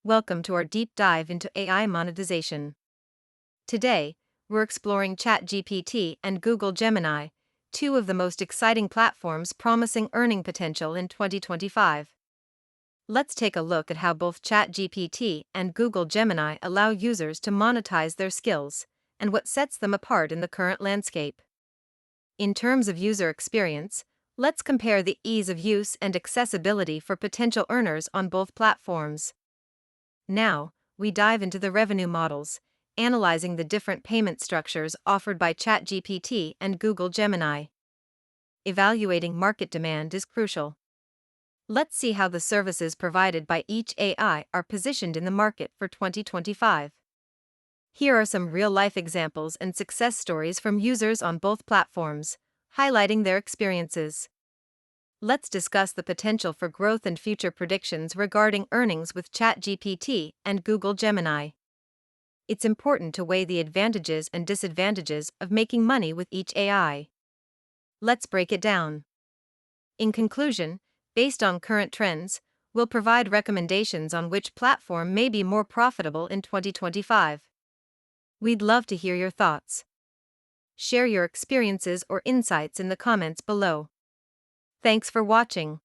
Welcome to our deep dive into AI monetization. Today, we're exploring ChatGPT and Google Gemini, two of the most exciting platforms promising earning potential in 2025. Let's take a look at how both ChatGPT and Google Gemini allow users to monetize their skills, and what sets them apart in the current landscape. In terms of user experience, let's compare the ease of use and accessibility for potential earners on both platforms. Now, we dive into the revenue models, analyzing the different payment structures offered by ChatGPT and Google Gemini. Evaluating market demand is crucial. Let's see how the services provided by each AI are positioned in the market for 2025. Here are some real-life examples and success stories from users on both platforms, highlighting their experiences. Let's discuss the potential for growth and future predictions regarding earnings with ChatGPT and Google Gemini. It's important to weigh the advantages and disadvantages of making money with each AI. Let's break it down. In conclusion, based on current trends, we'll provide recommendations on which platform may be more profitable in 2025. We'd love to hear your thoughts. Share your experiences or insights in the comments below. Thanks for watching.